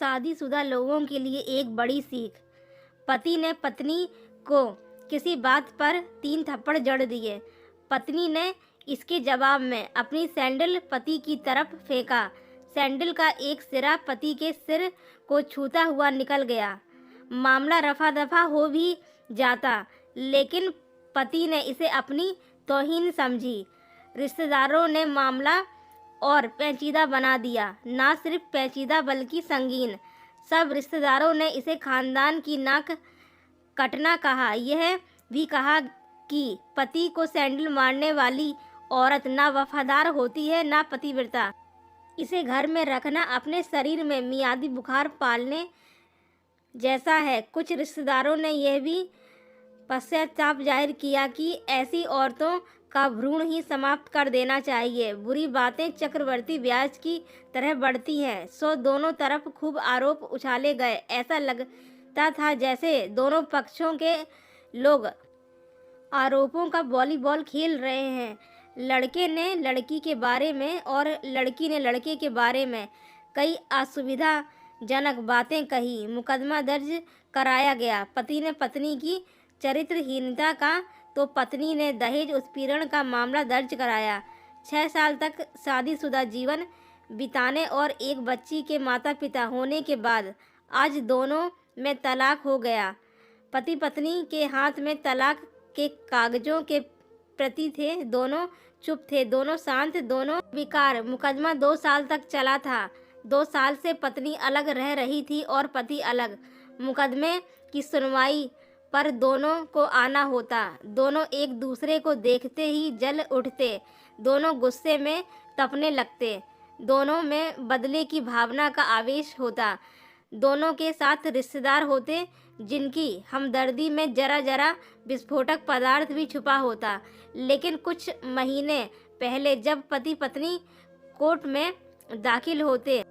शादीशुदा लोगों के लिए एक बड़ी सीख। पति ने पत्नी को किसी बात पर 3 थप्पड़ जड़ दिए। पत्नी ने इसके जवाब में अपनी सैंडल पति की तरफ फेंका। सैंडल का एक सिरा पति के सिर को छूता हुआ निकल गया। मामला रफा दफा हो भी जाता, लेकिन पति ने इसे अपनी तौहीन समझी। रिश्तेदारों ने मामला और पेचीदा बना दिया। ना सिर्फ पेचीदा बल्कि संगीन। सब रिश्तेदारों ने इसे खानदान की नाक कटना कहा। यह भी कहा कि पति को सैंडल मारने वाली औरत ना वफादार होती है ना पतिव्रता। इसे घर में रखना अपने शरीर में मियादी बुखार पालने जैसा है। कुछ रिश्तेदारों ने यह भी पश्चाताप जाहिर किया कि ऐसी औरतों का भ्रूण ही समाप्त कर देना चाहिए। बुरी बातें चक्रवर्ती ब्याज की तरह बढ़ती हैं। सो दोनों तरफ खूब आरोप उछाले गए। ऐसा लगता था जैसे दोनों पक्षों के लोग आरोपों का वॉलीबॉल खेल रहे हैं। लड़के ने लड़की के बारे में और लड़की ने लड़के के बारे में कई असुविधाजनक बातें कही। मुकदमा दर्ज कराया गया। पति ने पत्नी की चरित्रहीनता का तो पत्नी ने दहेज उत्पीड़न का मामला दर्ज कराया। 6 साल तक शादीशुदा जीवन बिताने और एक बच्ची के माता पिता होने के बाद आज दोनों में तलाक हो गया। पति पत्नी के हाथ में तलाक के कागजों के प्रति थे। दोनों चुप थे, दोनों शांत, दोनों विकार। मुकदमा 2 साल तक चला था। 2 साल से पत्नी अलग रह रही थी और पति अलग। मुकदमे की सुनवाई पर दोनों को आना होता। दोनों एक दूसरे को देखते ही जल उठते। दोनों गुस्से में तपने लगते। दोनों में बदले की भावना का आवेश होता। दोनों के साथ रिश्तेदार होते जिनकी हमदर्दी में जरा जरा विस्फोटक पदार्थ भी छुपा होता। लेकिन कुछ महीने पहले जब पति पत्नी कोर्ट में दाखिल होते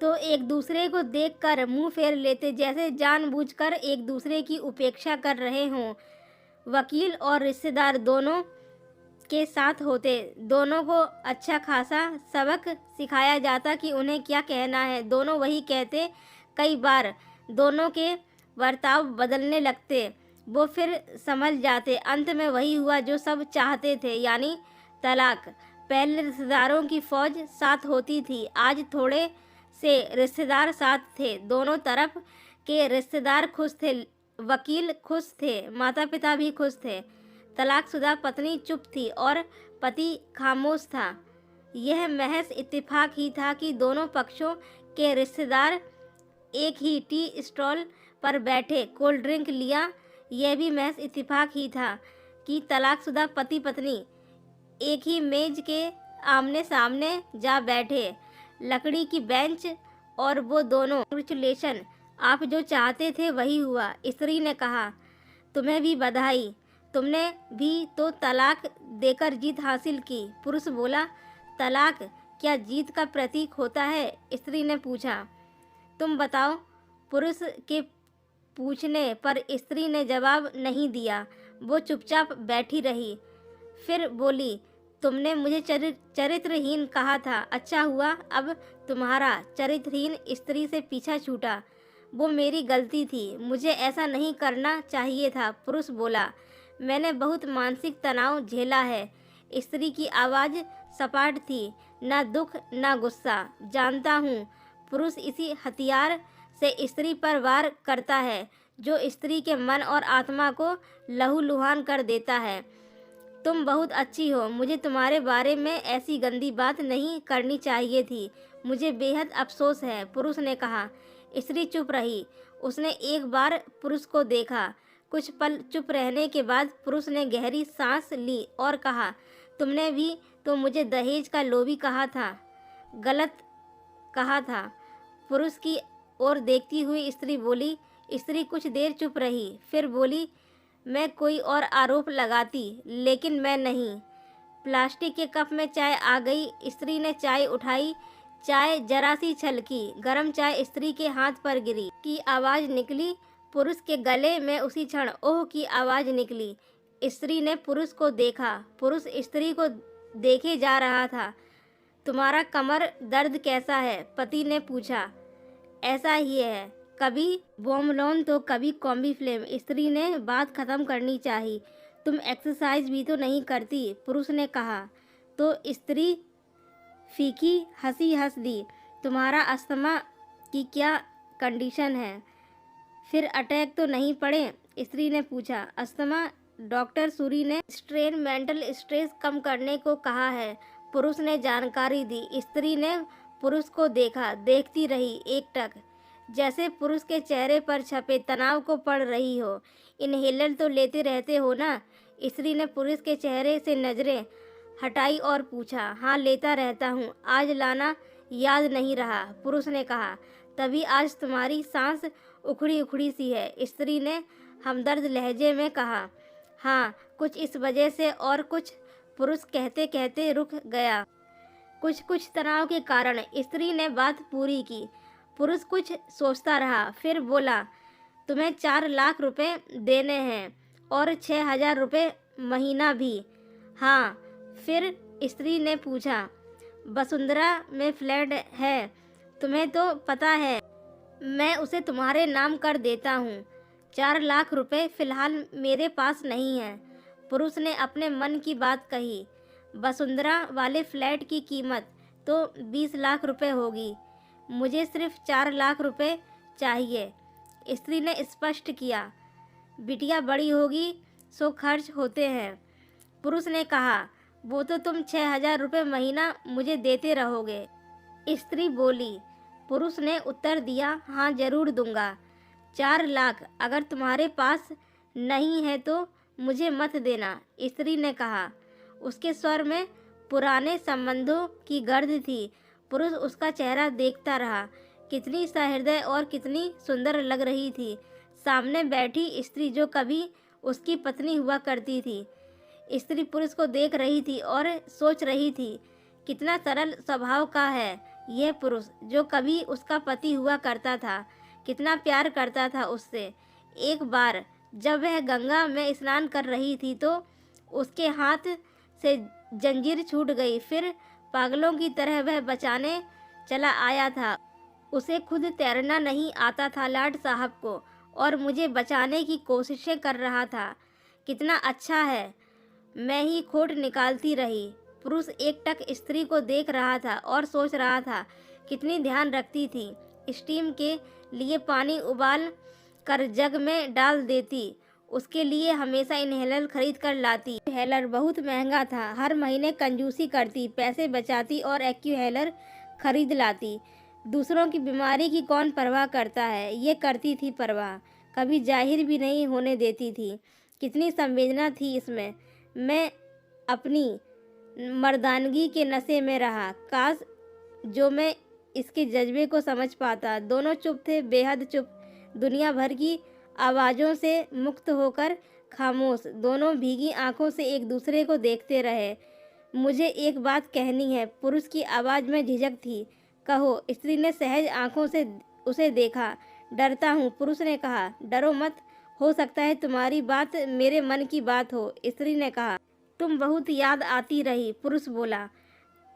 तो एक दूसरे को देखकर मुंह फेर लेते, जैसे जानबूझकर एक दूसरे की उपेक्षा कर रहे हों। वकील और रिश्तेदार दोनों के साथ होते। दोनों को अच्छा खासा सबक सिखाया जाता कि उन्हें क्या कहना है। दोनों वही कहते। कई बार दोनों के बर्ताव बदलने लगते। वो फिर संभल जाते। अंत में वही हुआ जो सब चाहते थे, यानी तलाक। पहले रिश्तेदारों की फौज साथ होती थी, आज थोड़े से रिश्तेदार साथ थे। दोनों तरफ के रिश्तेदार खुश थे, वकील खुश थे, माता पिता भी खुश थे। तलाकशुदा पत्नी चुप थी और पति खामोश था। यह महज इत्तेफाक ही था कि दोनों पक्षों के रिश्तेदार एक ही टी स्टॉल पर बैठे कोल्ड ड्रिंक लिया। यह भी महज इत्तेफाक ही था कि तलाकशुदा पति पत्नी एक ही मेज के आमने सामने जा बैठे। लकड़ी की बेंच और वो दोनों। कांग्रेचुलेशन, आप जो चाहते थे वही हुआ। स्त्री ने कहा, तुम्हें भी बधाई, तुमने भी तो तलाक देकर जीत हासिल की। पुरुष बोला, तलाक क्या जीत का प्रतीक होता है? स्त्री ने पूछा। तुम बताओ। पुरुष के पूछने पर स्त्री ने जवाब नहीं दिया। वो चुपचाप बैठी रही। फिर बोली, तुमने मुझे चरित्रहीन कहा था। अच्छा हुआ अब तुम्हारा चरित्रहीन स्त्री से पीछा छूटा। वो मेरी गलती थी, मुझे ऐसा नहीं करना चाहिए था। पुरुष बोला, मैंने बहुत मानसिक तनाव झेला है। स्त्री की आवाज़ सपाट थी, ना दुख ना गुस्सा। जानता हूँ। पुरुष इसी हथियार से स्त्री पर वार करता है जो स्त्री के मन और आत्मा को लहूलुहान कर देता है। तुम बहुत अच्छी हो। मुझे तुम्हारे बारे में ऐसी गंदी बात नहीं करनी चाहिए थी। मुझे बेहद अफसोस है। पुरुष ने कहा। स्त्री चुप रही। उसने एक बार पुरुष को देखा। कुछ पल चुप रहने के बाद पुरुष ने गहरी सांस ली और कहा, तुमने भी तो मुझे दहेज का लोभी कहा था। गलत कहा था। पुरुष की ओर देखती हुई स्त्री बोली। स्त्री कुछ देर चुप रही, फिर बोली, मैं कोई और आरोप लगाती, लेकिन मैं नहीं। प्लास्टिक के कप में चाय आ गई। स्त्री ने चाय उठाई। चाय जरा सी छलकी। गर्म चाय स्त्री के हाथ पर गिरी की आवाज़ निकली। पुरुष के गले में उसी क्षण ओह की आवाज़ निकली। स्त्री ने पुरुष को देखा। पुरुष स्त्री को देखे जा रहा था। तुम्हारा कमर दर्द कैसा है? पति ने पूछा। ऐसा ही है, कभी वोमलोन तो कभी कॉम्बी फ्लेम। स्त्री ने बात खत्म करनी चाहिए। तुम एक्सरसाइज भी तो नहीं करती, पुरुष ने कहा। तो स्त्री फीकी हंसी हंस दी। तुम्हारा अस्थमा की क्या कंडीशन है? फिर अटैक तो नहीं पड़े? स्त्री ने पूछा। अस्थमा, डॉक्टर सूरी ने स्ट्रेन मेंटल स्ट्रेस कम करने को कहा है, पुरुष ने जानकारी दी। स्त्री ने पुरुष को देखा, देखती रही एकटक, जैसे पुरुष के चेहरे पर छपे तनाव को पढ़ रही हो। इनहेलर तो लेते रहते हो ना? स्त्री ने पुरुष के चेहरे से नजरें हटाई और पूछा। हाँ, लेता रहता हूँ, आज लाना याद नहीं रहा, पुरुष ने कहा। तभी आज तुम्हारी सांस उखड़ी उखड़ी सी है, स्त्री ने हमदर्द लहजे में कहा। हाँ, कुछ इस वजह से और कुछ, पुरुष कहते कहते रुक गया। कुछ तनाव के कारण, स्त्री ने बात पूरी की। पुरुष कुछ सोचता रहा, फिर बोला। तुम्हें 4 लाख रुपए देने हैं और 6,000 रुपये महीना भी। हाँ। फिर स्त्री ने पूछा। वसुंधरा में फ्लैट है, तुम्हें तो पता है, मैं उसे तुम्हारे नाम कर देता हूँ। 4 लाख रुपए फिलहाल मेरे पास नहीं है, पुरुष ने अपने मन की बात कही। वसुंधरा वाले फ्लैट की कीमत तो 20 लाख रुपए होगी, मुझे सिर्फ 4 लाख रुपए चाहिए, स्त्री ने स्पष्ट किया। बिटिया बड़ी होगी सो खर्च होते हैं, पुरुष ने कहा। वो तो तुम 6,000 रुपये महीना मुझे देते रहोगे, स्त्री बोली। पुरुष ने उत्तर दिया। हाँ, जरूर दूंगा। 4 लाख अगर तुम्हारे पास नहीं है तो मुझे मत देना, स्त्री ने कहा। उसके स्वर में पुराने संबंधों की गर्द थी। पुरुष उसका चेहरा देखता रहा। कितनी सहृदय और कितनी सुंदर लग रही थी सामने बैठी स्त्री, जो कभी उसकी पत्नी हुआ करती थी। स्त्री पुरुष को देख रही थी और सोच रही थी, कितना सरल स्वभाव का है यह पुरुष, जो कभी उसका पति हुआ करता था। कितना प्यार करता था उससे। एक बार जब वह गंगा में स्नान कर रही थी तो उसके हाथ से जंजीर छूट गई। फिर पागलों की तरह वह बचाने चला आया था। उसे खुद तैरना नहीं आता था लाट साहब को, और मुझे बचाने की कोशिशें कर रहा था। कितना अच्छा है, मैं ही खोट निकालती रही। पुरुष एकटक स्त्री को देख रहा था और सोच रहा था, कितनी ध्यान रखती थी। स्टीम के लिए पानी उबाल कर जग में डाल देती, उसके लिए हमेशा इनहेलर खरीद कर लाती। इनहेलर बहुत महंगा था, हर महीने कंजूसी करती, पैसे बचाती और एक्यूहेलर खरीद लाती। दूसरों की बीमारी की कौन परवाह करता है, ये करती थी परवाह, कभी जाहिर भी नहीं होने देती थी। कितनी संवेदना थी इसमें। मैं अपनी मर्दानगी के नशे में रहा, काश जो मैं इसके जज्बे को समझ पाता। दोनों चुप थे, बेहद चुप, दुनिया भर की आवाज़ों से मुक्त होकर खामोश। दोनों भीगी आंखों से एक दूसरे को देखते रहे। मुझे एक बात कहनी है, पुरुष की आवाज़ में झिझक थी। कहो, स्त्री ने सहज आंखों से उसे देखा। डरता हूँ, पुरुष ने कहा। डरो मत, हो सकता है तुम्हारी बात मेरे मन की बात हो, स्त्री ने कहा। तुम बहुत याद आती रही, पुरुष बोला।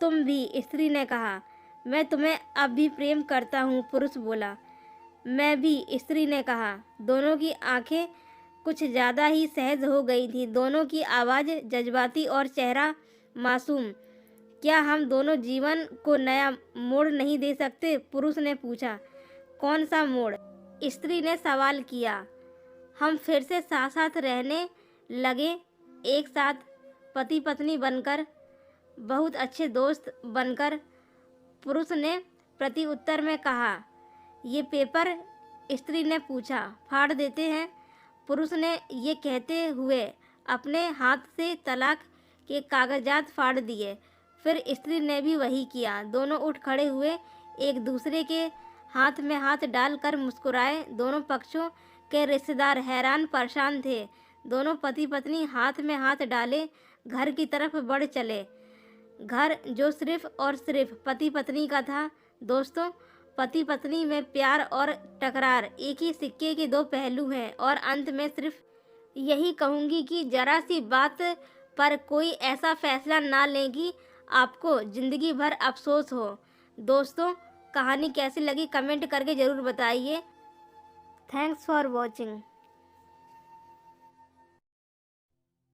तुम भी, स्त्री ने कहा। मैं तुम्हें अब भी प्रेम करता हूँ, पुरुष बोला। मैं भी, स्त्री ने कहा। दोनों की आंखें कुछ ज़्यादा ही सहज हो गई थी, दोनों की आवाज़ जज्बाती और चेहरा मासूम। क्या हम दोनों जीवन को नया मोड़ नहीं दे सकते, पुरुष ने पूछा। कौन सा मोड़, स्त्री ने सवाल किया। हम फिर से साथ साथ रहने लगे, एक साथ पति पत्नी बनकर, बहुत अच्छे दोस्त बनकर, पुरुष ने प्रति उत्तर में कहा। ये पेपर, स्त्री ने पूछा, फाड़ देते हैं, पुरुष ने ये कहते हुए अपने हाथ से तलाक के कागजात फाड़ दिए। फिर स्त्री ने भी वही किया। दोनों उठ खड़े हुए, एक दूसरे के हाथ में हाथ डालकर मुस्कुराए। दोनों पक्षों के रिश्तेदार हैरान परेशान थे। दोनों पति पत्नी हाथ में हाथ डाले घर की तरफ बढ़ चले। घर जो सिर्फ और सिर्फ पति पत्नी का था। दोस्तों, पति पत्नी में प्यार और टकरार एक ही सिक्के के दो पहलू हैं। और अंत में सिर्फ यही कहूँगी कि जरा सी बात पर कोई ऐसा फैसला ना लें कि आपको ज़िंदगी भर अफसोस हो। दोस्तों, कहानी कैसी लगी कमेंट करके ज़रूर बताइए। Thanks for watching.